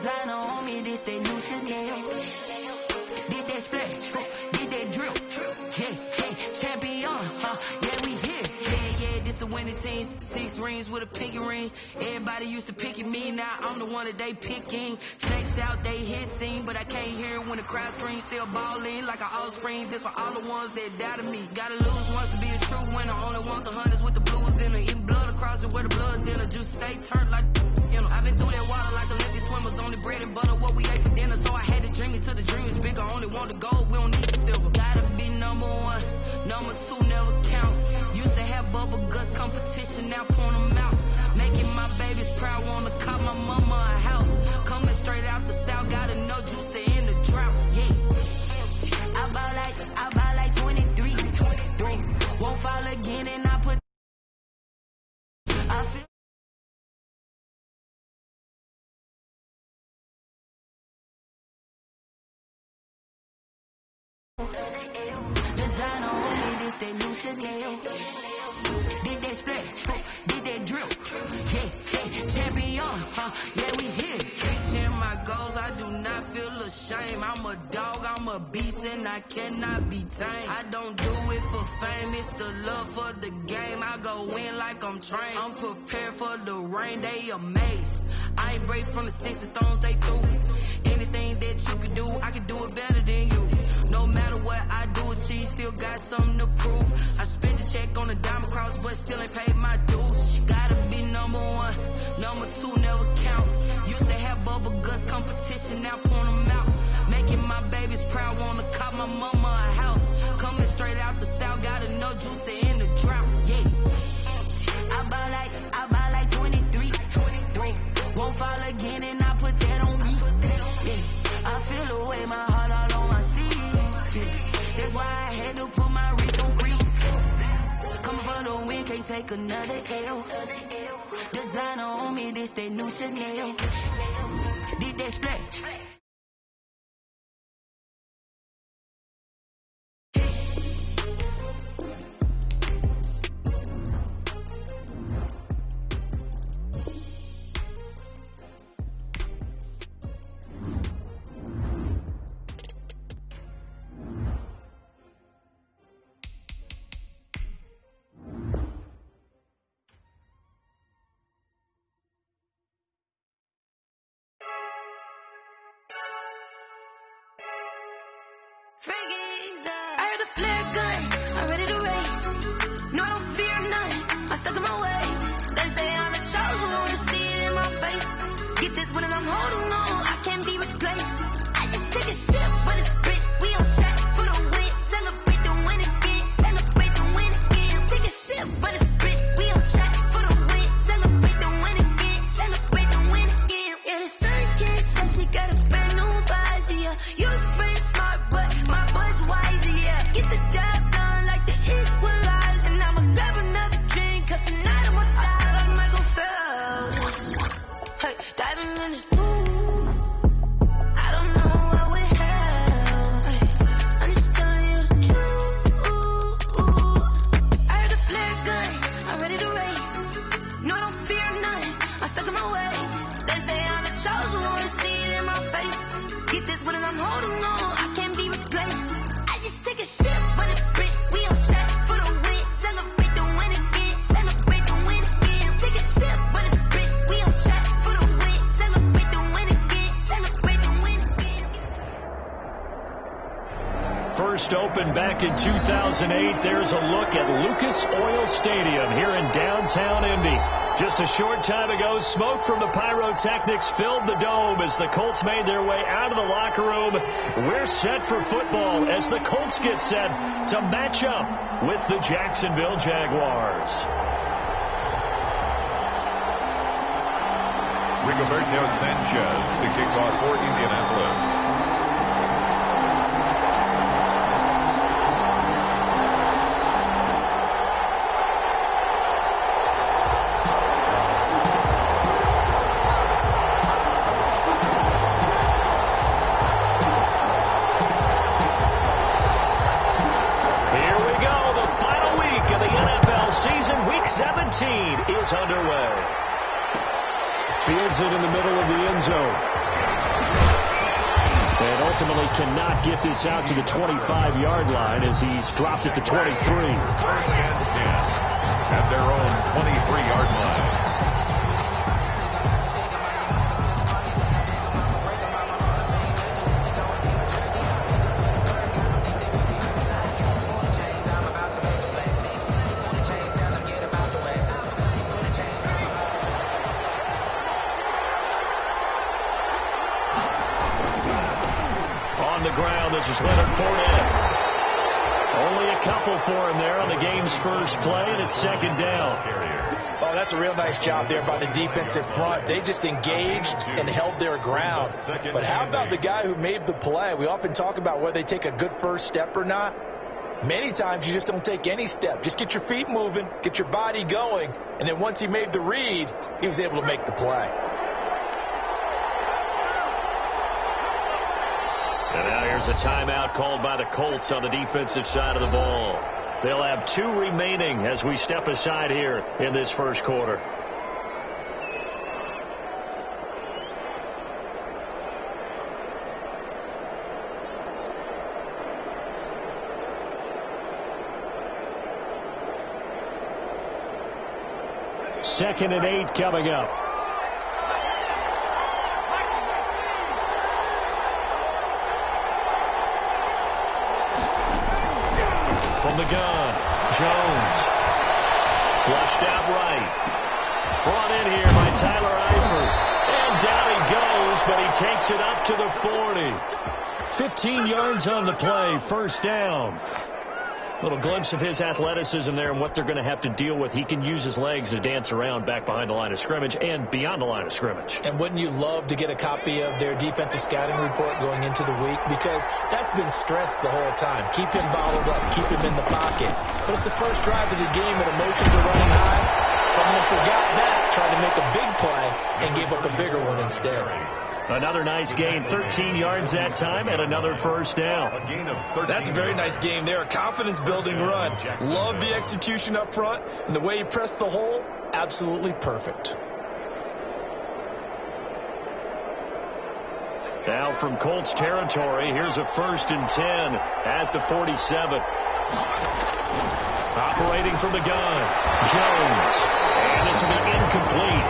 Designer on me, this that new Chanel. Did that splash, did that drill. Hey, champion, yeah, we here. Yeah, this the winning team. 6 rings with a pinky ring. Everybody used to pick at me, now I'm the one that they picking. Snakes out, they hissing, but I can't hear when the crowd screams. Still balling like an offspring. This for all the ones that doubted me. Gotta lose once to be a true winner. Only want the hunters with the blues in it. Eating blood across it where the blood dinner. Juice stay turned like, you know. I've been through that water like Olympic swimmers. Only bread and butter, what we ate for dinner. So I had to dream it till the dream is bigger. Only want the gold, we don't need the silver. Gotta be number 1, number 2 never count. Used to have bubble guts competition, now point them out. Making my babies proud, wanna cop my mama a house. Coming straight out the south, gotta know juice to end the drought. Yeah, I buy like 23. Won't fall again, and I put. I feel. Designer on me, this that new Chanel. Did that splash, did that drill. Hey, champion, yeah, we here. Reaching my goals, I do not feel ashamed. I'm a dog, I'm a beast, and I cannot be tamed. I don't do it for fame, it's the love for the game. I go in like I'm trained. I'm prepared for the rain, they amazed. I ain't break from the sticks and stones they threw. Anything that you can do, I can do it better than you. No matter what I do, achieve, still got something to prove. I spent the check on the diamond cross, but still ain't paid my dues. Gotta be number 1, number 2 never count. Used to have bubble guts competition, now point them out. Making my babies proud, wanna cop my mama a house. Coming straight out the south, gotta know juice to end the drought. Yeah, I buy like 23. Won't fall again, and I put that on me. Yeah, I feel the way, my heart all on my sleeve. Yeah, that's why I had to put my wrist on freeze. Coming for the win, can't take another L. Designer on me, this that new Chanel. Did that splash. I heard the flare gun, I'm ready to race. No, I don't fear nothing, I'm stuck in my ways. They say I'm the chosen one, to see it in my face. Get this one and I'm holding on, I can't be replaced. I just take a sip, but it's spit. We on track for the win, celebrate the win again, celebrate the win again. Take a sip, but it's spit. We on track for the win, celebrate the win again, celebrate the win again. Yeah, the sun can't touch me, got a brand new visor. Yeah, you're friend smart, but my boy's wiser. Yeah, get the job done like the equalizer. And I'ma grab another drink, cause tonight I'ma die like Michael Phelps. Hey, diving in this pool, I don't know what we have. Hey, I'm just telling you the truth. I heard the flare gun, I'm ready to race. No, I don't fear nothing, I'm stuck in my ways. They say I'm the chosen one, to see it in my face. Get this one and I'm holding on, I can't be replaced. I just take a sip, but it's spit. We on track for the win, celebrate the win again, celebrate the win again. Take a sip, but it's spit. We on track for the win, celebrate the win again, celebrate the win again. First opened back in 2008. There's a look at Lucas Oil Stadium here in downtown Indy. Just a short time ago, smoke from the pyrotechnics filled the dome as the Colts made their way out of the locker room. We're set for football as the Colts get set to match up with the Jacksonville Jaguars. Rigoberto Sanchez to kick off for Indianapolis. Is underway. Fields it in the middle of the end zone. ultimately cannot get this out to the 25-yard line as he's dropped at the 23. First and 10 at their own 23-yard line. This is Leonard Fournette. Only a couple for him there on the game's first play, and it's second down. Oh, that's a real nice job there by the defensive front. They just engaged and held their ground. But how about the guy who made the play? We often talk about whether they take a good first step or not. Many times you just don't take any step. Just get your feet moving, get your body going, and then once he made the read, he was able to make the play. And now here's a timeout called by the Colts on the defensive side of the ball. They'll have 2 remaining as we step aside here in this first quarter. Second and 8 coming up. From the gun, Jones. Flushed out right. Brought in here by Tyler Eifert. And down he goes, but he takes it up to the 40. 15 yards on the play, first down. Little glimpse of his athleticism there and what they're going to have to deal with. He can use his legs to dance around back behind the line of scrimmage and beyond the line of scrimmage. And wouldn't you love to get a copy of their defensive scouting report going into the week? Because that's been stressed the whole time. Keep him bottled up. Keep him in the pocket. But it's the first drive of the game and emotions are running high. Someone forgot that, tried to make a big play, and gave up a bigger one instead. Another nice gain, 13 yards that time, and another first down. That's a very nice game there. Confidence-building run. Love the execution up front, and the way he pressed the hole, absolutely perfect. Now from Colts territory, here's a first and 10 at the 47. Operating from the gun, Jones. And this will be incomplete.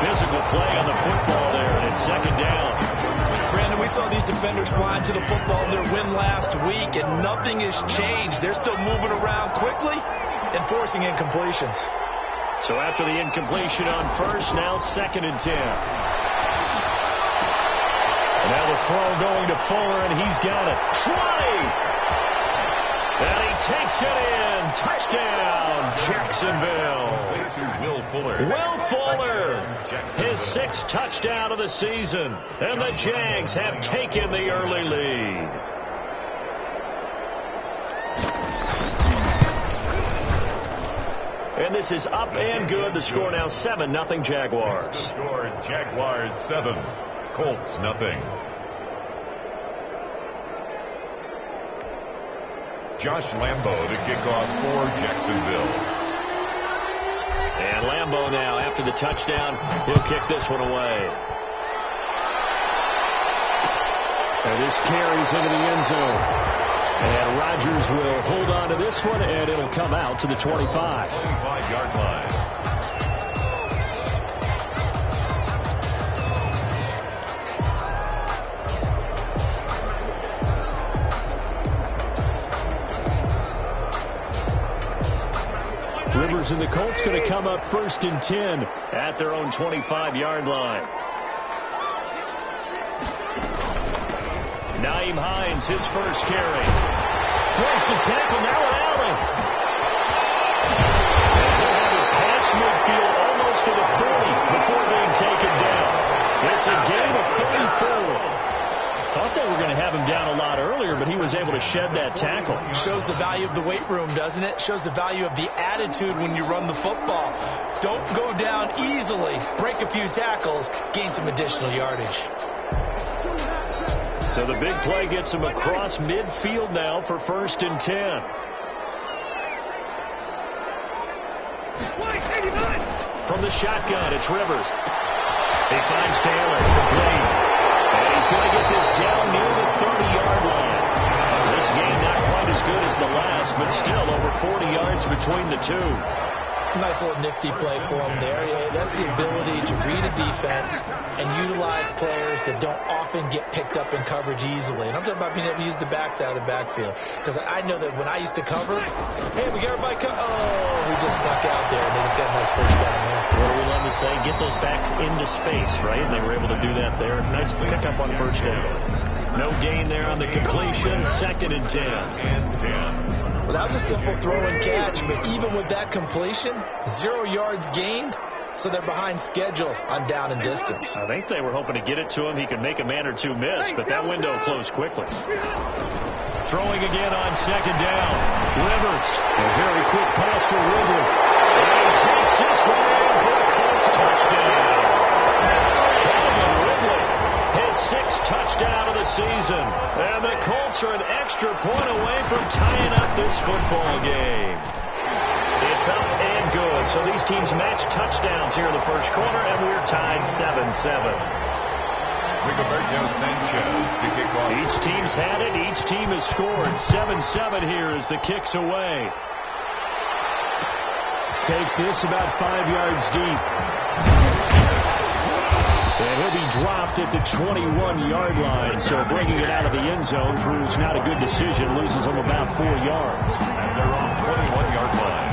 Physical play on the football there, and it's second down. Brandon, we saw these defenders flying to the football in their win last week, and nothing has changed. They're still moving around quickly and forcing incompletions. So after the incompletion on first, now second and 10. And now the throw going to Fuller, and he's got it. 20! And he takes it in. Touchdown, Jacksonville. Will Fuller. Will Fuller, his 6th touchdown of the season. And the Jags have taken the early lead. And this is up and good. The score now 7-0 Jaguars. The score, Jaguars 7, Colts 0. Josh Lambo to kick off for Jacksonville. And Lambo now, after the touchdown, he'll kick this one away. And this carries into the end zone. And Rodgers will hold on to this one, and it'll come out to the 25. 25-yard line. Rivers and the Colts going to come up first and 10 at their own 25-yard line. Nyheim Hines, his first carry. Breaks the tackle, now at Allen. And he'll have it past midfield almost to the 40 before being taken down. It's a gain of 34. Thought they were going to have him down a lot earlier, but he was able to shed that tackle. Shows the value of the weight room, doesn't it? Shows the value of the attitude when you run the football. Don't go down easily. Break a few tackles. Gain some additional yardage. So the big play gets him across midfield now for first and 10. From the shotgun, it's Rivers. He finds Taylor, complete. And he's going to get this down near the 30. between the two. Nice little nifty play for him there. Yeah, that's the ability to read a defense and utilize players that don't often get picked up in coverage easily. And I'm talking about being able to use the backside of the backfield. Because I know that when I used to cover, hey, we got everybody come. Oh, we just snuck out there, and they just got a nice first down there. What do we love to say? Get those backs into space, right? And they were able to do that there. Nice pickup on first down. No gain there on the completion. 2nd and 10. Well, that was a simple throw and catch, but even with that completion, 0 yards gained, so they're behind schedule on down and distance. I think they were hoping to get it to him. He could make a man or two miss, but that window closed quickly. Throwing again on 2nd down. Rivers, a very quick pass to Ridley. And he takes this one in for a Colts touchdown. Calvin Ridley, his 6th touchdown of the season. And the Colts are an extra point away from tying up this football game. It's up and good. So these teams match touchdowns here in the first quarter, and we're tied 7-7. Rigoberto Sanchez to kick off. Each team's had it. Each team has scored. 7-7 here as the kick's away. Takes this about 5 yards deep. And he'll be dropped at the 21-yard line. So bringing it out of the end zone proves not a good decision. Loses him about 4 yards. At their own 21-yard line.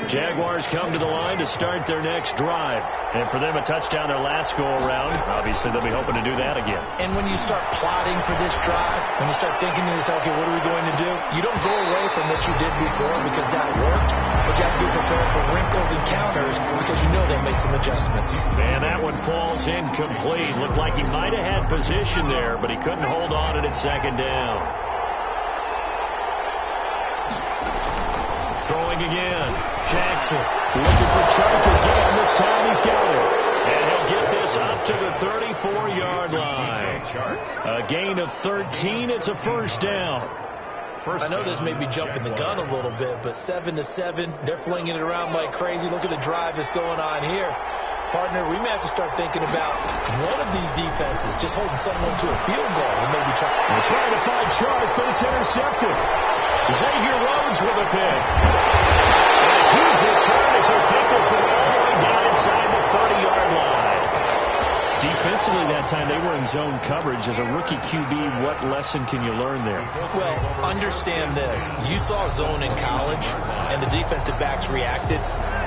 Jaguars come to the line to start their next drive. And for them, a touchdown their last go-around. Obviously, they'll be hoping to do that again. And when you start plotting for this drive, when you start thinking to yourself, okay, what are we going to do? You don't go away from what you did before because that worked. But you have to be prepared for wrinkles and counters because you know they'll make some adjustments. And that one falls incomplete. Looked like he might have had position there, but he couldn't hold on it at 2nd down. Throwing again. Jackson looking for Chuck again. This time he's got it. And he'll get this up to the 34-yard line. A gain of 13. It's a first down. I know this may be jumping the gun a little bit, but 7-7, they're flinging it around like crazy. Look at the drive that's going on here. Partner, we may have to start thinking about one of these defenses just holding someone to a field goal and maybe trying to find Chark, but it's intercepted. Xavier Rhodes with a pick. And a huge return as he'll take this one all the way down inside the 30-yard line. Defensively that time, they were in zone coverage. As a rookie QB, what lesson can you learn there? Well, understand this. You saw zone in college, and the defensive backs reacted,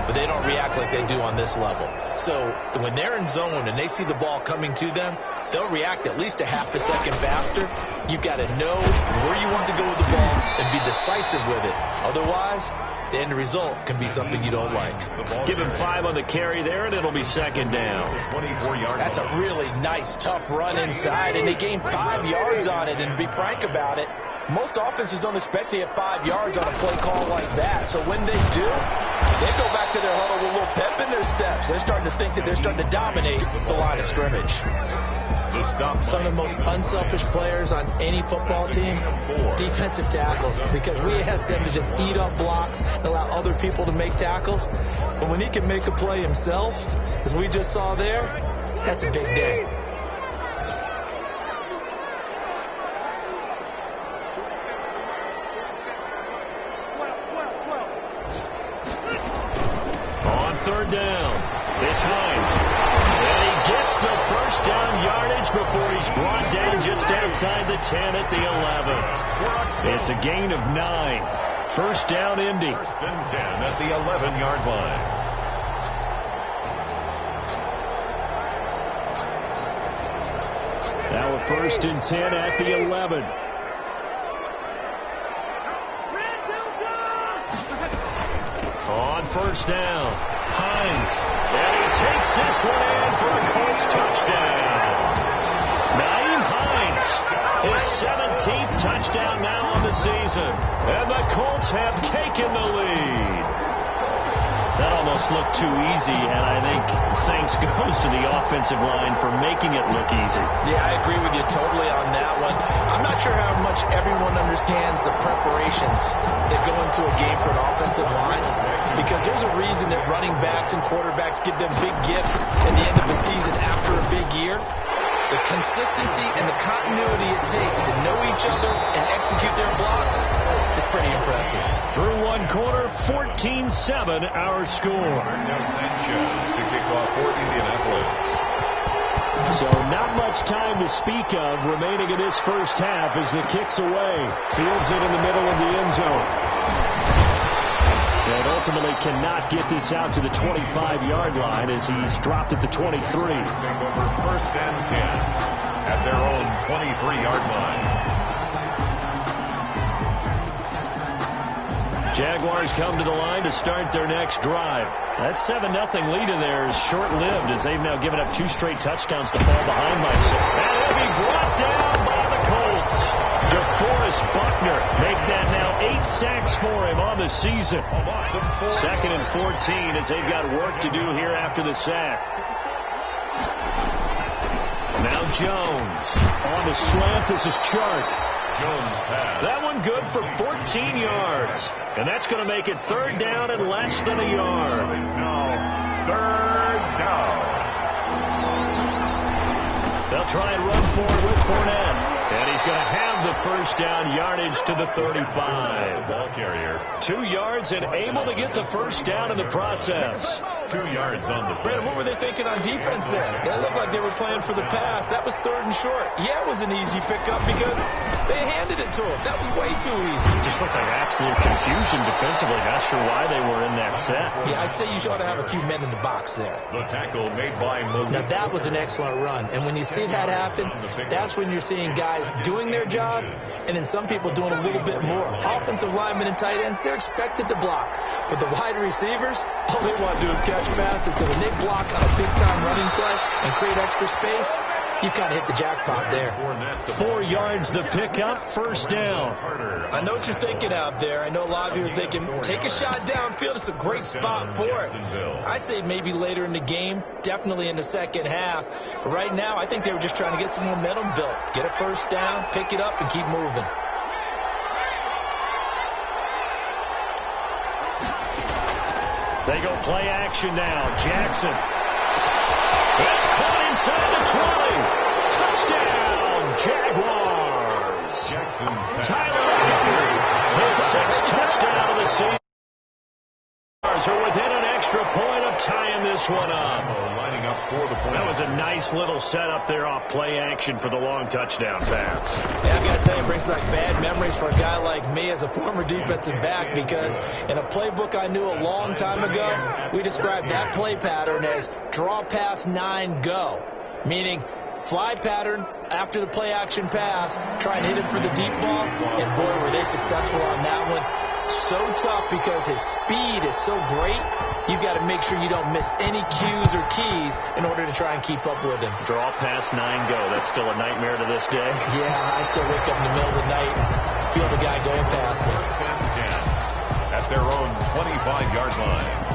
but they don't react like they do on this level. So when they're in zone and they see the ball coming to them, they'll react at least a half a second faster. You've got to know where you want to go with the ball and be decisive with it. Otherwise, the end result can be something you don't like. Give him 5 on the carry there, and it'll be 2nd down. 24-yard. That's a really nice, tough run inside, and they gained 5 yards on it. And to be frank about it, most offenses don't expect to get 5 yards on a play call like that. So when they do, they go back to their huddle with a little pep in their steps. They're starting to think that they're starting to dominate the line of scrimmage. Some of the most unselfish players on any football team, defensive tackles, because we ask them to just eat up blocks and allow other people to make tackles. But when he can make a play himself, as we just saw there, that's a big day. On 3rd down, it's Hines. And he gets the first down yardage before he's brought down just outside the 10 at the 11. It's a gain of 9. First down, Indy. 1st and 10 at the 11-yard line. Now a 1st and 10 at the 11. On 1st down, Hines. And he takes this one in for a Colts touchdown. Nyheim Hines, his 17th touchdown now on the season. And the Colts have taken the lead. That almost looked too easy, and I think thanks God kudos to the offensive line for making it look easy. Yeah, I agree with you totally on that one. I'm not sure how much everyone understands the preparations that go into a game for an offensive line, because there's a reason that running backs and quarterbacks give them big gifts at the end of the season after a big year. The consistency and the continuity it takes to know each other and execute their blocks is pretty impressive. Through one quarter, 14-7 our score. Sanchez to kick off for Indianapolis. So not much time to speak of remaining in this first half as the kick's away. Fields it in the middle of the end zone. And ultimately cannot get this out to the 25-yard line as he's dropped at the 23. Take over 1st and 10 at their own 23-yard line. Jaguars come to the line to start their next drive. That 7-0 lead in there is short-lived as they've now given up 2 straight touchdowns to fall behind by 6. And he'll be brought down by the Colts. DeForest Buckner make that now 8 sacks for him on the season. 2nd and 14 as they've got work to do here after the sack. Now Jones on the slant. This is Chark. Jones pass. That one good for 14 yards. And that's going to make it 3rd down and less than a yard. It's now 3rd down. They'll try and run forward with Fournette. And he's going to have the 1st down, yardage to the 35. Ball carrier. 2 yards and able to get the 1st down in the process. 2 yards on the play. Brandon, what were they thinking on defense there? It looked like they were playing for the pass. That was 3rd and short. Yeah, it was an easy pickup because they handed it to him. That was way too easy. It just looked like absolute confusion defensively. Not sure why they were in that set. Yeah, I'd say you ought to have a few men in the box there. The tackle made by Malik. Now, that was an excellent run. And when you see that happen, that's when you're seeing guys doing their job and then some people doing a little bit more. Offensive linemen and tight ends, they're expected to block. But the wide receivers, all they want to do is catch passes. So when they block on a big-time running play and create extra space, you've kind of hit the jackpot there. 4 yards the pickup, 1st down. I know what you're thinking out there. I know a lot of you are thinking, take a shot downfield. It's a great spot for it. I'd say maybe later in the game, definitely in the second half. But right now, I think they were just trying to get some momentum built. Get a 1st down, pick it up, and keep moving. They go play action now. Jackson. It's caught inside the 20. Touchdown, Jaguars. Jackson's pass. Tyler Eifert, his 6th touchdown of the season. Are within an extra point of tying this one up. Lining up for the point. That was a nice little setup there off play action for the long touchdown pass. Yeah, I've got to tell you, it brings back bad memories for a guy like me as a former defensive back, because in a playbook I knew a long time ago, we described that play pattern as draw pass 9 go, meaning fly pattern after the play action pass, try and hit him for the deep ball, and boy, were they successful on that one. So tough because his speed is so great, you've got to make sure you don't miss any cues or keys in order to try and keep up with him. Draw pass 9 go. That's still a nightmare to this day. Yeah, I still wake up in the middle of the night and feel the guy going past me. 10 at their own 25-yard line.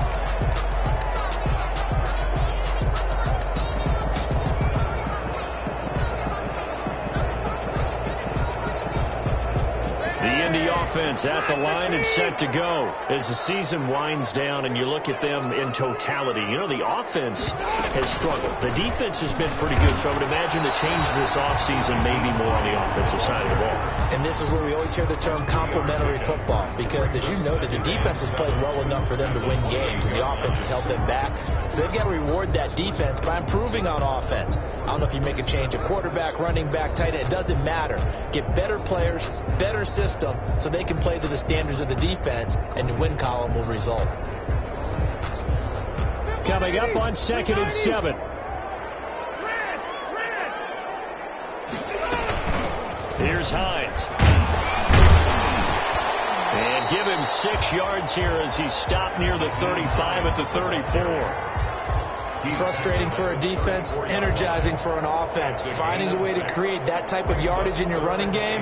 Offense at the line and set to go as the season winds down and you look at them in totality. You know, the offense has struggled. The defense has been pretty good, so I would imagine the changes this offseason may be more on the offensive side of the ball. And this is where we always hear the term complementary football, because as you noted, the defense has played well enough for them to win games, and the offense has held them back. So they've got to reward that defense by improving on offense. I don't know if you make a change at quarterback, running back, tight end. It doesn't matter. Get better players, better system, so they can play to the standards of the defense, and the win column will result. Coming up on 2nd and 7. Here's Hines. And give him 6 yards here as he's stopped near the 35 at the 34. Frustrating for a defense, energizing for an offense. Finding a way to create that type of yardage in your running game,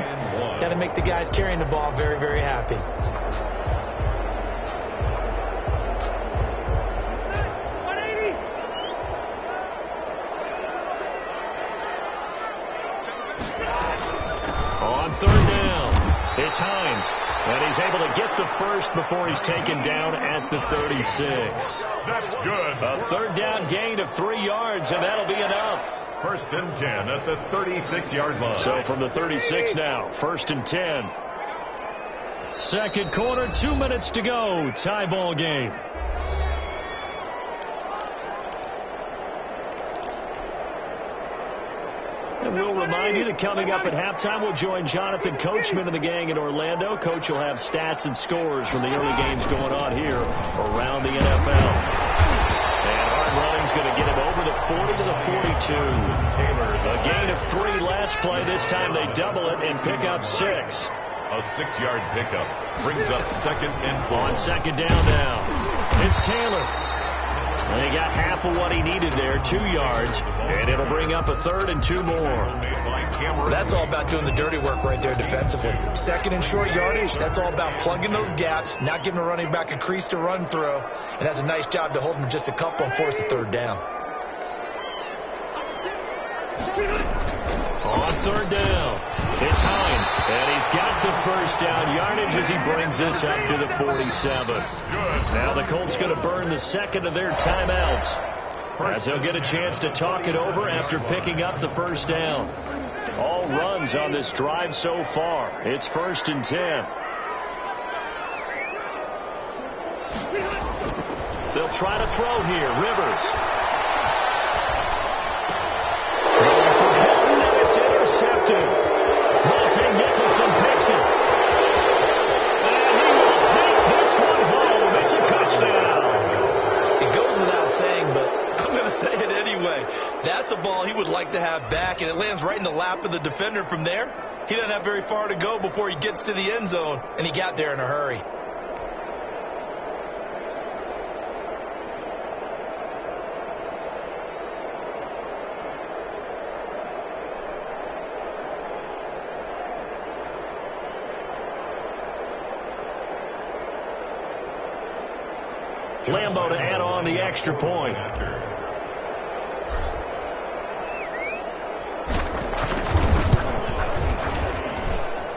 got to make the guys carrying the ball very, very happy. On third down, it's Hines. And he's able to get the first before he's taken down at the 36. That's good. A third down gain of 3 yards, and that'll be enough. First and 10 at the 36-yard line. So from the 36 now, first and 10. Second quarter, 2 minutes to go. Tie ball game. And we'll remind you that coming up at halftime, we'll join Jonathan Coachman and the gang in Orlando. Coach will have stats and scores from the early games going on here around the NFL. And hard running's going to get him over the 40 to the 42. Taylor, a gain of 3 last play. This time they double it and pick up 6. A 6-yard pickup brings up second and 4. On second down now, it's Taylor. And he got half of what he needed there, 2 yards, and it'll bring up a third and 2 more. That's all about doing the dirty work right there defensively. Second and short yardage, that's all about plugging those gaps, not giving a running back a crease to run through, and that's a nice job to hold him just a couple and force the third down. On third down, it's Hines, and he's got the first down yardage as he brings this up to the 47. Now the Colts going to burn the second of their timeouts as they'll get a chance to talk it over after picking up the first down. All runs on this drive so far. It's first and 10. They'll try to throw here. Rivers. Going for Hilton, and it's intercepted. Monte Nicholson picks it. And he will take this one home. It's a touchdown. It goes without saying, but I'm going to say it anyway. That's a ball he would like to have back, and it lands right in the lap of the defender from there. He doesn't have very far to go before he gets to the end zone, and he got there in a hurry. Lambo to add on the extra point.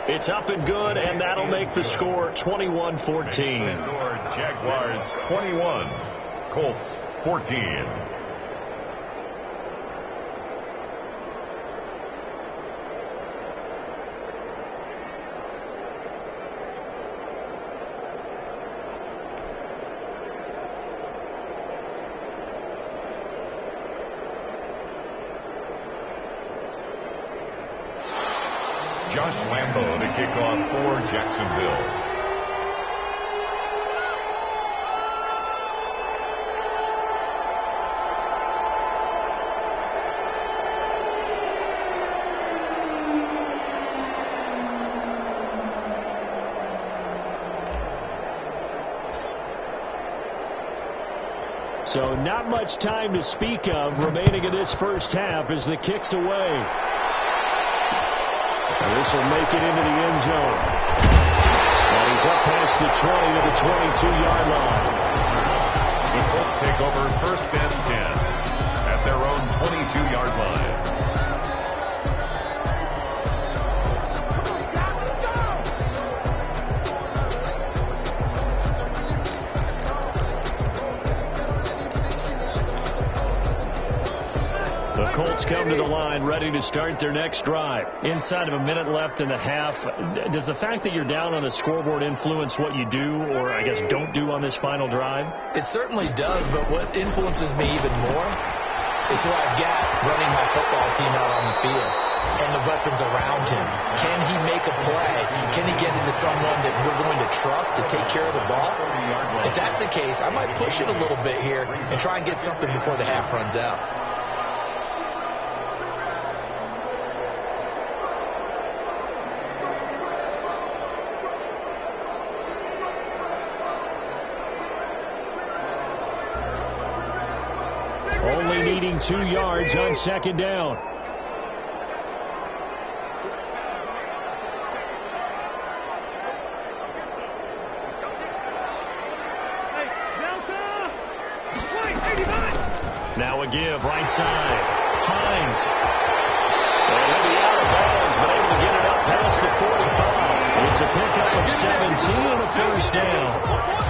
It's up and good, and that'll make the score 21-14. Jaguars 21, Colts 14. Josh Lambo to kick off for Jacksonville. So not much time to speak of remaining in this first half as the kick's away. And this will make it into the end zone. And he's up past the 20 to the 22-yard line. The Colts take over first and 10 at their own 22-yard line. The Colts come to the line ready to start their next drive. Inside of a minute left in the half, does the fact that you're down on the scoreboard influence what you do or, I guess, don't do on this final drive? It certainly does, but what influences me even more is who I've got running my football team out on the field and the weapons around him. Can he make a play? Can he get into someone that we're going to trust to take care of the ball? If that's the case, I might push it a little bit here and try and get something before the half runs out. Only needing 2 yards on second down. Now a give right side. Hines. And he'll be out of bounds, but able to get it up past the 45. It's a pickup of 17 and a first down.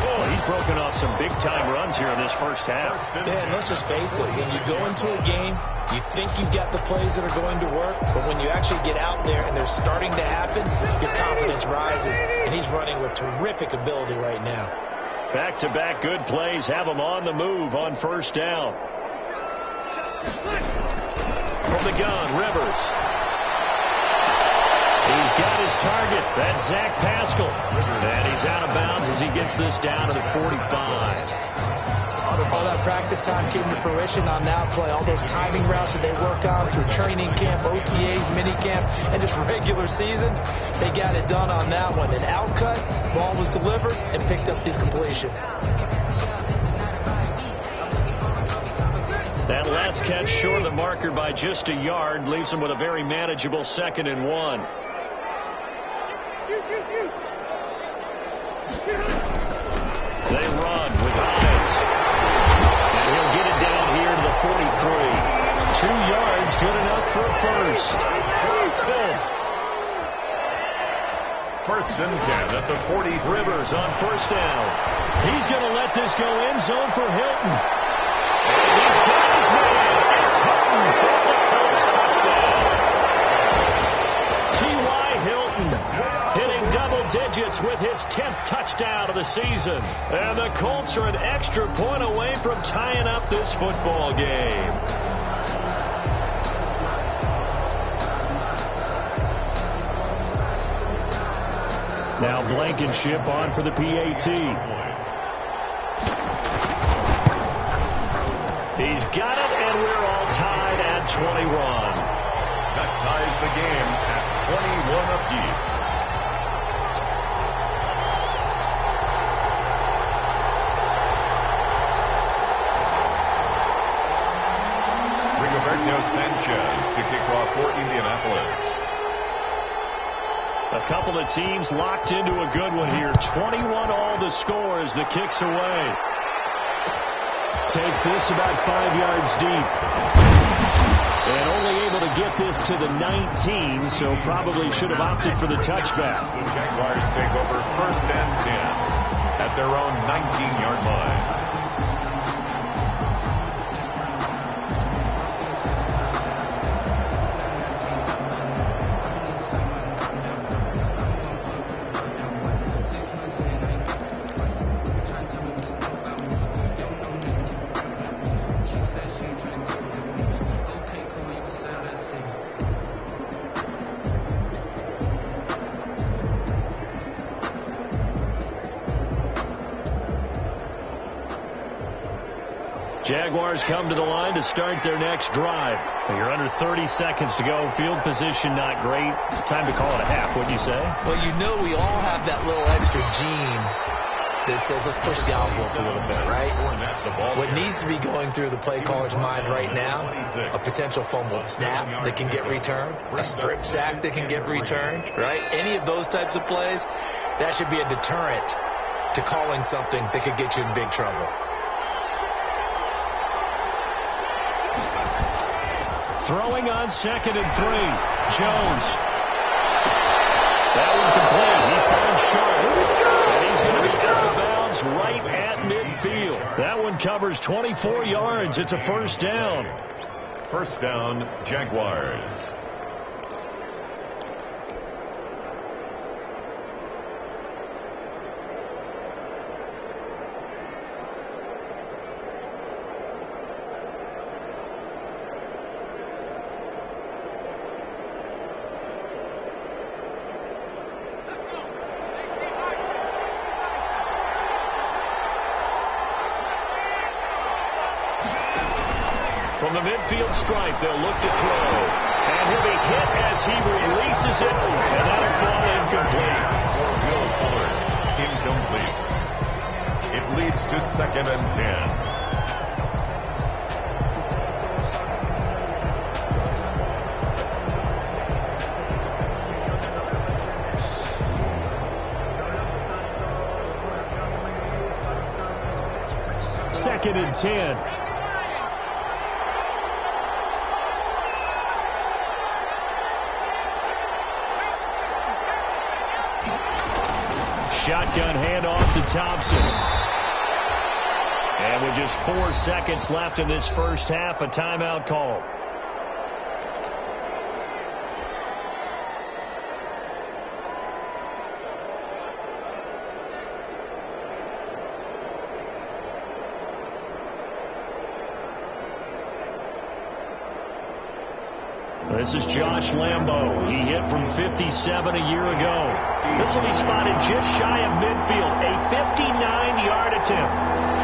Oh, he's broken off some big-time runs here in this first half. Man, let's just face it. When you go into a game, you think you've got the plays that are going to work, but when you actually get out there and they're starting to happen, your confidence rises, and he's running with terrific ability right now. Back-to-back good plays have him on the move on first down. From the gun, Rivers. He's got his target. That's Zach Pascal. And he's out of bounds as he gets this down to the 45. All that practice time came to fruition on that play. All those timing routes that they work on through training camp, OTAs, minicamp, and just regular season, they got it done on that one. An outcut, ball was delivered, and picked up the completion. That last catch short of the marker by just a yard leaves him with a very manageable 2nd and 1. They run with Hines. And he'll get it down here to the 43. 2 yards, good enough for a first. First and 10 at the 40. Rivers on first down. He's going to let this go end zone for Hilton. And he's got his man. It's Hilton for the Colts touchdown. T.Y. Hilton hitting double digits with his 10th touchdown of the season. And the Colts are an extra point away from tying up this football game. Now Blankenship on for the PAT. He's got it, and we're all tied at 21. That ties the game at 21 apiece. Rigoberto Sanchez to kick off for Indianapolis. A couple of teams locked into a good one here. 21 all the score as the kick's away. Takes this about 5 yards deep. And only able to get this to the 19, so probably should have opted for the touchback. The Jaguars take over first and 10 at their own 19-yard line. Jaguars come to the line to start their next drive. You're under 30 seconds to go. Field position not great. Time to call it a half, wouldn't you say? Well, you know we all have that little extra gene that says let's push the envelope a little bit, right? What needs to be going through the play caller's mind right now, a potential fumbled snap that can get returned, a strip sack that can get returned, right? Any of those types of plays, that should be a deterrent to calling something that could get you in big trouble. Throwing on 2nd and 3. Jones. That one complete. He finds Sharp. And he's going to be out of bounds right at midfield. That one covers 24 yards. It's a first down. First down, Jaguars. From the midfield stripe, they'll look to throw. And he'll be hit as he releases it, and that'll fall incomplete. Will Fuller, incomplete. It leads to 2nd and 10. Second and 10. shotgun handoff to Thompson. And with just 4 seconds left in this first half, a timeout call. This is Josh Lambo. He hit from 57 a year ago. This will be spotted just shy of midfield. A 59-yard attempt.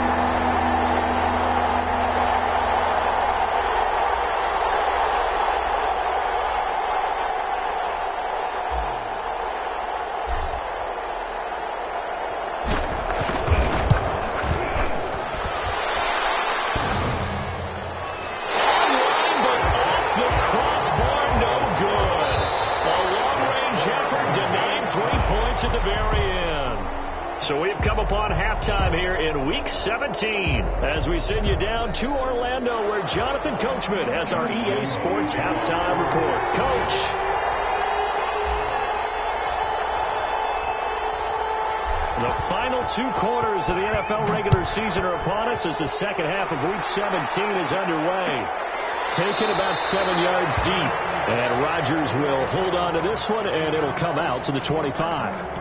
At the very end. So we've come upon halftime here in Week 17 as we send you down to Orlando where Jonathan Coachman has our EA Sports halftime report. Coach. The final 2 quarters of the NFL regular season are upon us as the second half of Week 17 is underway. Taken about 7 yards deep. And Rodgers will hold on to this one, and it'll come out to the 25.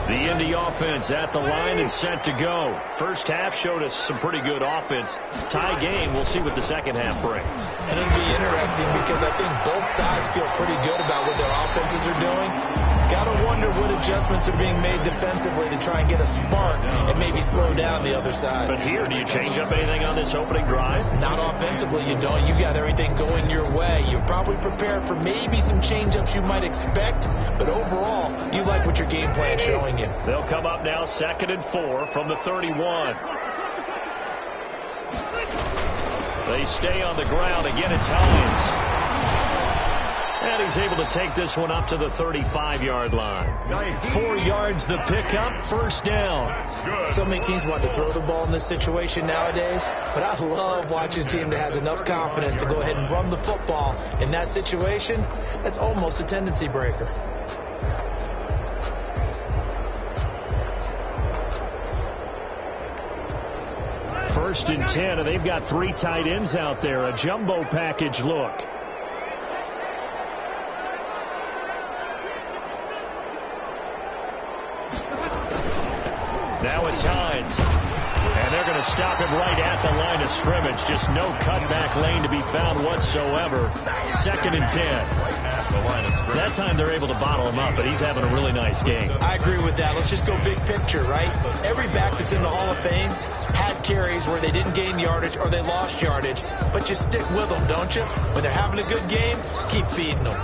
The Indy offense at the line and set to go. First half showed us some pretty good offense. Tie game. We'll see what the second half brings. And it'll be interesting because I think both sides feel pretty good about what their offenses are doing. Got to wonder what adjustments are being made defensively to try and get a spark and maybe slow down the other side. But here, do you change up anything on this opening drive? Not offensively, you don't. You got everything going your way. You've probably prepared for maybe some change-ups you might expect, but overall, you like what your game plan's showing you. They'll come up now 2nd and 4 from the 31. They stay on the ground. Again, it's Hines. And he's able to take this one up to the 35-yard line. 4 yards the pickup, first down. So many teams want to throw the ball in this situation nowadays, but I love watching a team that has enough confidence to go ahead and run the football. In that situation, that's almost a tendency breaker. First and 10, and they've got 3 tight ends out there. A jumbo package look. Now it's Hines. And they're going to stop him right at the line of scrimmage. Just no cutback lane to be found whatsoever. 2nd and 10. That time they're able to bottle him up, but he's having a really nice game. I agree with that. Let's just go big picture, right? Every back that's in the Hall of Fame had carries where they didn't gain yardage or they lost yardage, but you stick with them, don't you? When they're having a good game, keep feeding them.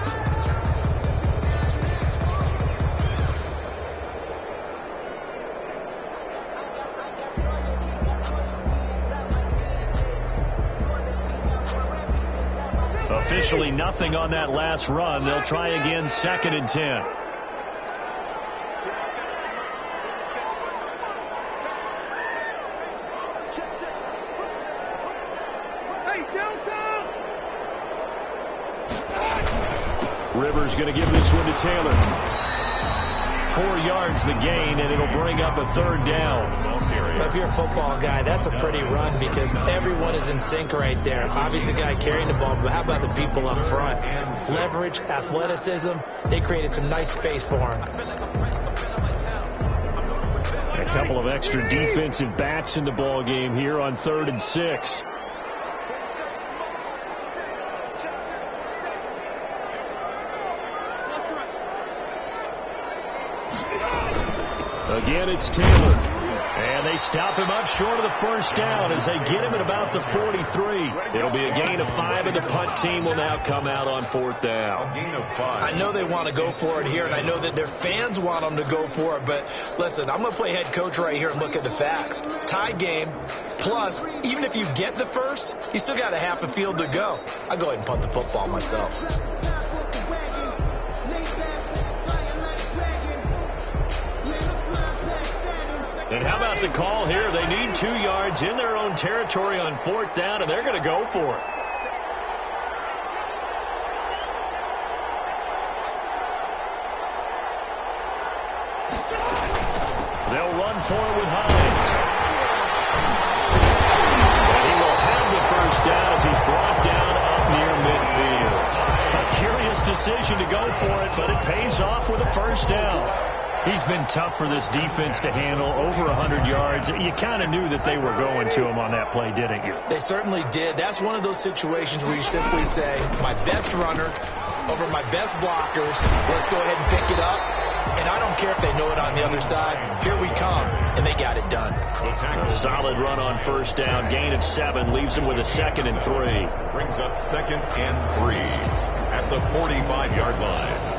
Officially nothing on that last run. They'll try again 2nd and 10. Rivers going to give this one to Taylor. 4 yards the gain, and it'll bring up a 3rd down. If you're a football guy, that's a pretty run because everyone is in sync right there. Obviously, the guy carrying the ball, but how about the people up front? Leverage, athleticism, they created some nice space for him. A couple of extra defensive backs in the ball game here on 3rd and 6. Again, it's Taylor. And they stop him up short of the first down as they get him at about the 43. It'll be a gain of 5, and the punt team will now come out on 4th down. A gain of 5. I know they want to go for it here, and I know that their fans want them to go for it, but listen, I'm going to play head coach right here and look at the facts. Tie game, plus, even if you get the first, you still got a half a field to go. I'll go ahead and punt the football myself. And how about the call here? They need 2 yards in their own territory on 4th down, and they're going to go for it. They'll run for it with Hines. And he will have the first down as he's brought down up near midfield. A curious decision to go for it, but it pays off with a first down. He's been tough for this defense to handle, over 100 yards. You kind of knew that they were going to him on that play, didn't you? They certainly did. That's one of those situations where you simply say, my best runner over my best blockers. Let's go ahead and pick it up. And I don't care if they know it on the other side. Here we come. And they got it done. A solid run on first down. Gain of 7 leaves them with a 2nd and 3. Brings up 2nd and 3 at the 45-yard line.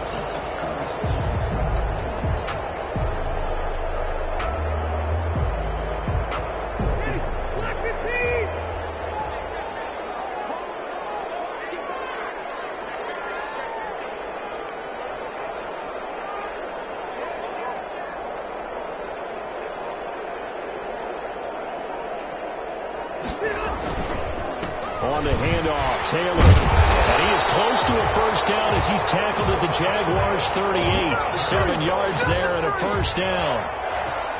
On the handoff, Taylor. And he is close to a first down as he's tackled at the Jaguars' 38. 7 yards there and a first down.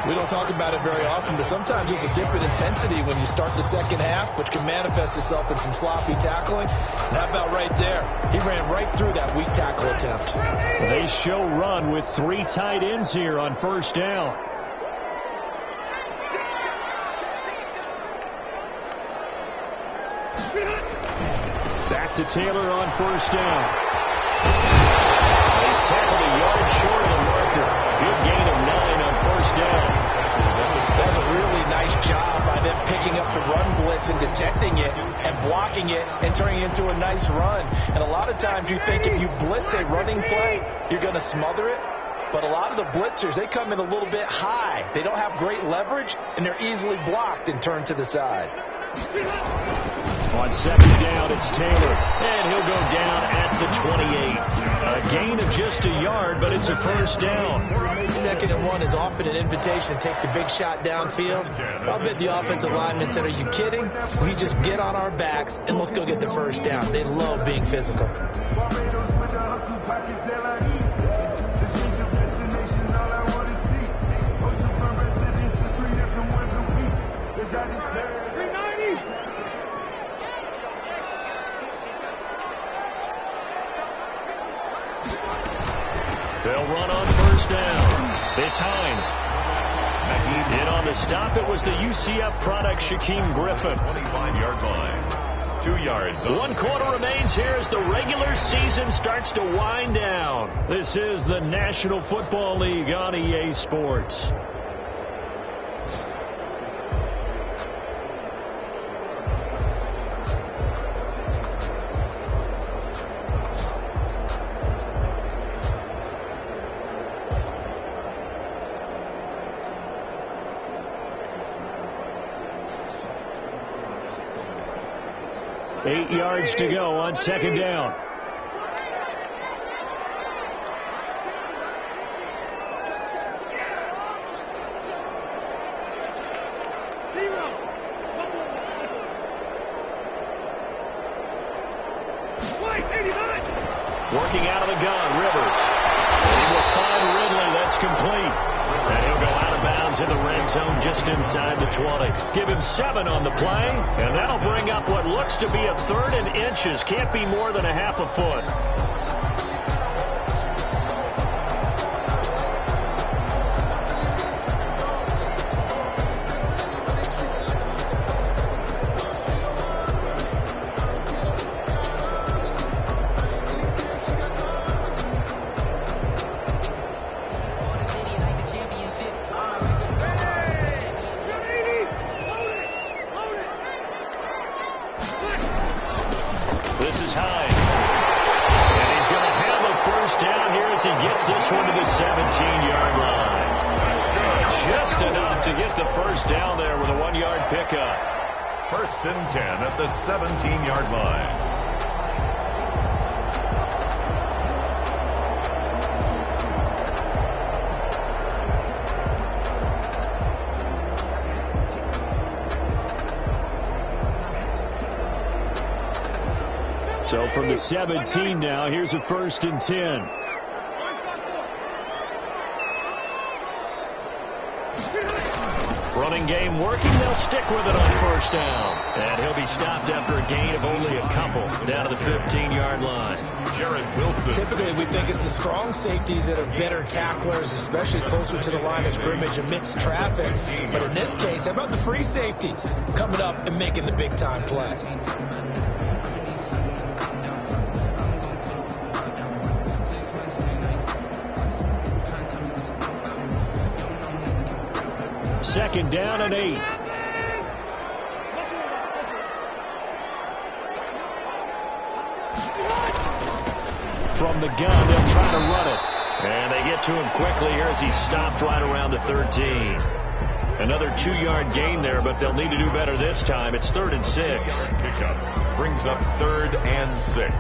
We don't talk about it very often, but sometimes there's a dip in intensity when you start the second half, which can manifest itself in some sloppy tackling. And how about right there? He ran right through that weak tackle attempt. They show run with 3 tight ends here on first down. Back to Taylor on first down. He's tackled a yard short of the marker. Good gain of 9 on first down. That's a really nice job by them picking up the run blitz and detecting it and blocking it and turning it into a nice run. And a lot of times you think if you blitz a running play, you're going to smother it. But a lot of the blitzers, they come in a little bit high. They don't have great leverage, and they're easily blocked and turned to the side. On second down, it's Taylor, and he'll go down at the 28. A gain of just a yard, but it's a first down. 2nd and 1 is often an invitation to take the big shot downfield. I'll bet the offensive linemen said, are you kidding? We just get on our backs, and let's go get the first down. They love being physical. They'll run on first down. It's Hines. And on the stop, it was the UCF product, Shaquem Griffin. 25-yard line. 2 yards. 1 quarter remains here as the regular season starts to wind down. This is the National Football League on EA Sports. Eight yards to go on second down. Working out of the gun, Rivers. And he will find Ridley. That's complete. And he'll go out of bounds in the red zone just inside the 20. Give him 7 on the play, and that'll bring up what looks to be a 3rd and inches. Can't be more than a half a foot. This is Hines. And he's going to have a first down here as he gets this one to the 17-yard line. Just enough to get the first down there with a 1-yard pickup. 1st and 10 at the 17-yard line. So from the 17 now, here's a 1st and 10. Running game working. They'll stick with it on 1st down. And he'll be stopped after a gain of only a couple down to the 15-yard line. Jared Wilson. Typically, we think it's the strong safeties that are better tacklers, especially closer to the line of scrimmage amidst traffic. But in this case, how about the free safety coming up and making the big-time play? Second down and 8. From the gun, they'll try to run it. And they get to him quickly here as he stopped right around the 13. Another 2-yard gain there, but they'll need to do better this time. It's 3rd and 6. Pickup brings up 3rd and 6.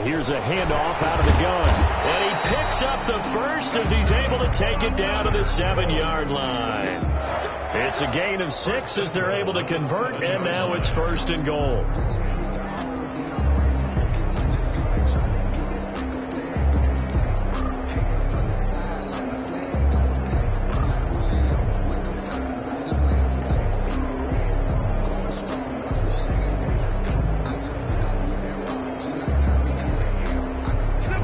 Here's a handoff out of the gun. And he picks up the first as he's able to take it down to the 7-yard line. It's a gain of 6 as they're able to convert, and now it's 1st and goal.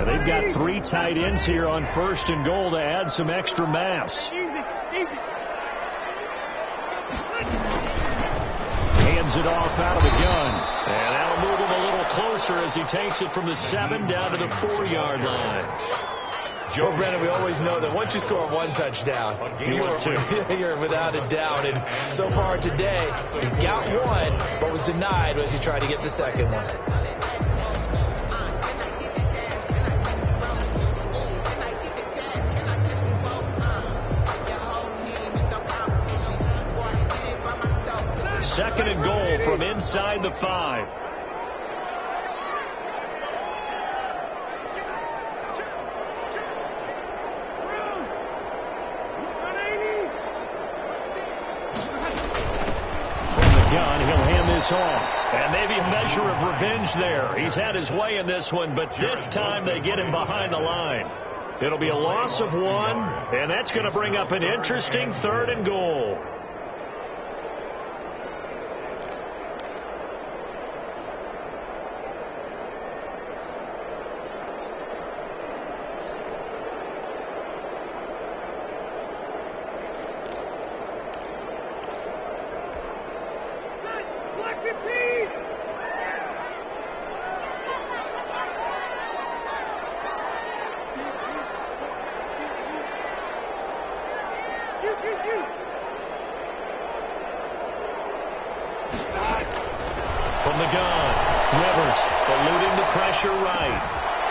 They've got 3 tight ends here on 1st and goal to add some extra mass. Hands it off out of the gun. And that'll move him a little closer as he takes it from the 7 down to the 4-yard line. Well, Brennan, we always know that once you score 1 touchdown, you're without a doubt. And so far today, he's got 1, but was denied as he tried to get the 2nd one. Second and goal from inside the 5. From the gun, he'll hand this off. And maybe a measure of revenge there. He's had his way in this one, but this time they get him behind the line. It'll be a loss of 1, and that's going to bring up an interesting 3rd and goal. From the gun, Rivers eluding the pressure right.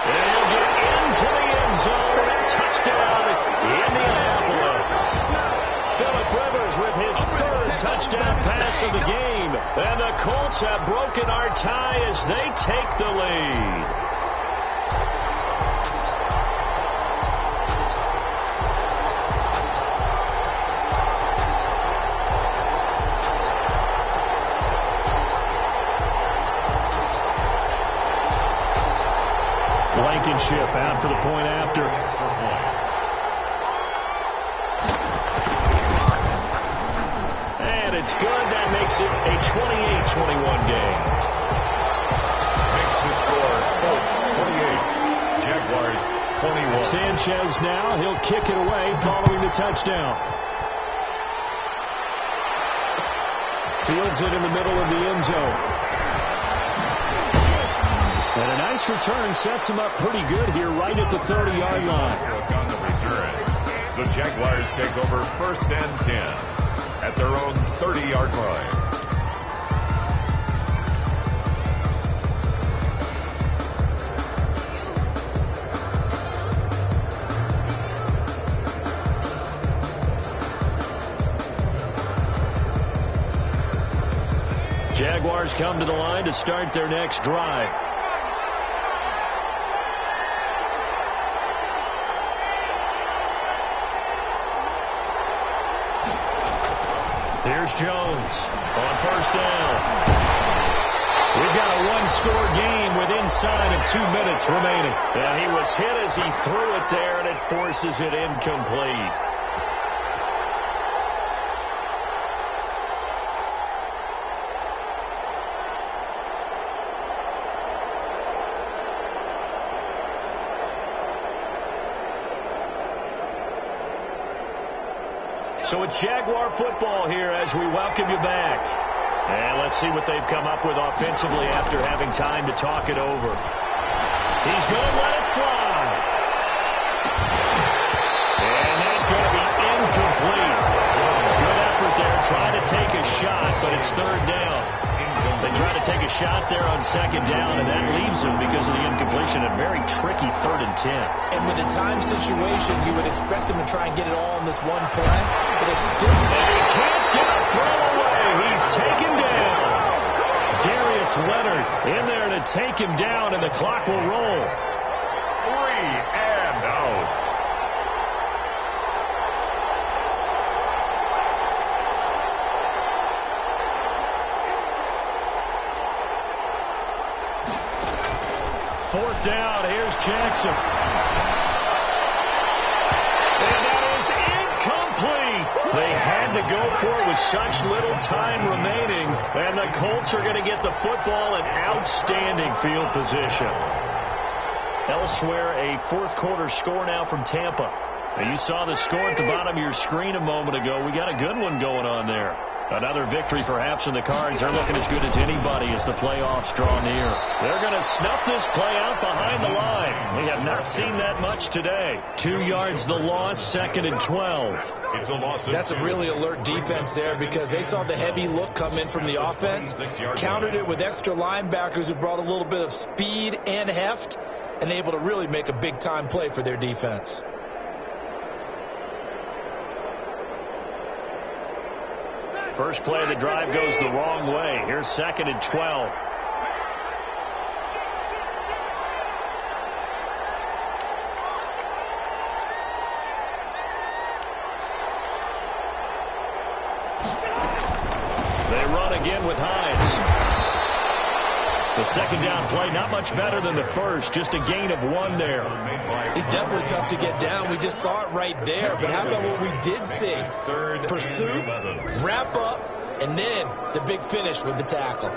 And he'll get into the end zone. A touchdown, Indianapolis. Phillip Rivers with his 3rd touchdown pass of the game. And the Colts have broken our tie as they take the lead. Blankenship out for the point after. And it's good. That makes it a 28-21 game. Makes the score Colts 28, Jaguars 21. Sanchez now. He'll kick it away following the touchdown. Fields it in the middle of the end zone. And a nice return sets him up pretty good here right at the 30-yard line. On the return, the Jaguars take over 1st and 10 at their own 30-yard line. Jaguars come to the line to start their next drive. Here's Jones on first down. We've got a one-score game with inside of 2 minutes remaining. And he was hit as he threw it there, and it forces it incomplete. So it's Jaguar football here as we welcome you back. And let's see what they've come up with offensively after having time to talk it over. He's going to let it fly. And that's going to be incomplete. Good effort there, trying to take a shot, but it's third down. They try to take a shot there on second down, and that leaves them, because of the incompletion, a very tricky 3rd and 10. And with a time situation, you would expect them to try and get it all in this one play, but it's still... And he can't get a throw away. He's taken down. Darius Leonard in there to take him down, and the clock will roll. 3 and out. Fourth down, here's Jackson. And that is incomplete. They had to go for it with such little time remaining. And the Colts are going to get the football in outstanding field position. Elsewhere, a fourth-quarter score now from Tampa. Now, you saw the score at the bottom of your screen a moment ago. We got a good one going on there. Another victory perhaps in the cards. They're looking as good as anybody as the playoffs draw near. They're going to snuff this play out behind the line. We have not seen that much today. 2 yards the loss, 2nd and 12. It's a loss of That's a really alert defense there, because they saw the heavy look come in from the offense, countered it with extra linebackers who brought a little bit of speed and heft, and able to really make a big-time play for their defense. First play of the drive goes the wrong way. Here's 2nd and 12. They run again with Hines. The second down play, not much better than the first, just a gain of 1 there. He's definitely tough to get down. We just saw it right there. But how about what we did see? Pursuit, wrap up, and then the big finish with the tackle.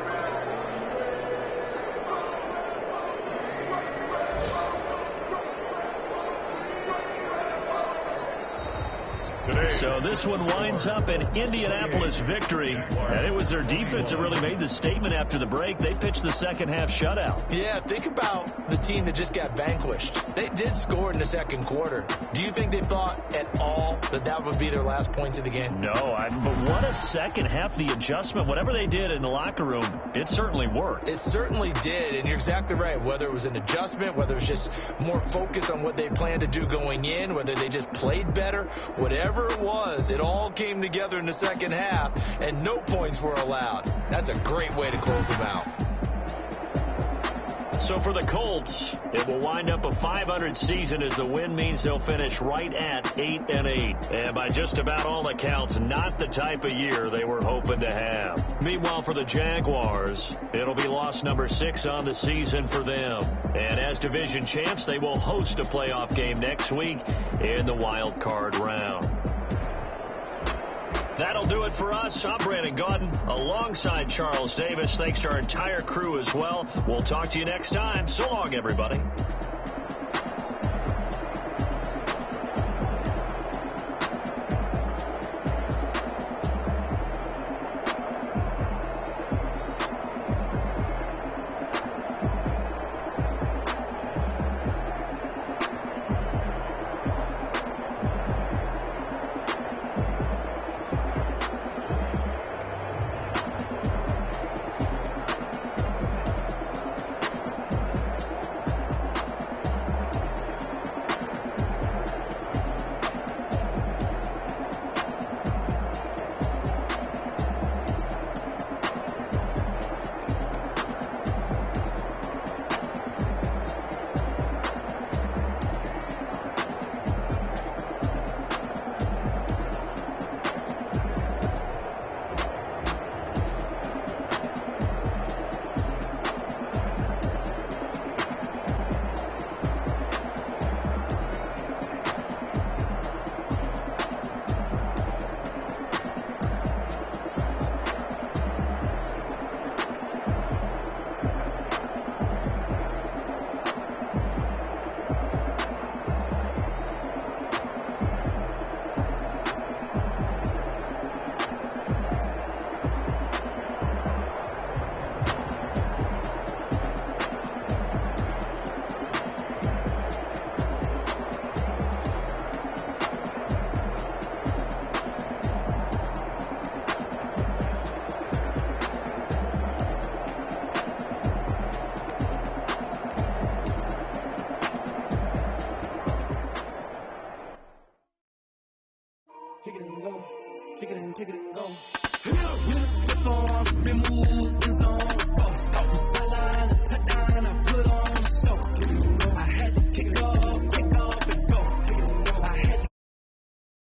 So this one winds up an Indianapolis victory, and it was their defense that really made the statement after the break. They pitched the second half shutout. Yeah, think about the team that just got vanquished. They did score in the second quarter. Do you think they thought at all that that would be their last points of the game? No, but what a second half. The adjustment, whatever they did in the locker room, it certainly worked. It certainly did, and you're exactly right. Whether it was an adjustment, whether it was just more focus on what they planned to do going in, whether they just played better, whatever it was, it all came together in the second half, and no points were allowed. That's a great way to close them out. So for the Colts, it will wind up a .500 season, as the win means they'll finish right at 8-8. And by just about all accounts, not the type of year they were hoping to have. Meanwhile, for the Jaguars, it'll be loss number 6 on the season for them. And as division champs, they will host a playoff game next week in the wild card round. That'll do it for us. I'm Brandon Gaudin alongside Charles Davis. Thanks to our entire crew as well. We'll talk to you next time. So long, everybody. Kick it and go. Kick it and go. Hit up, hit a step on, spin move.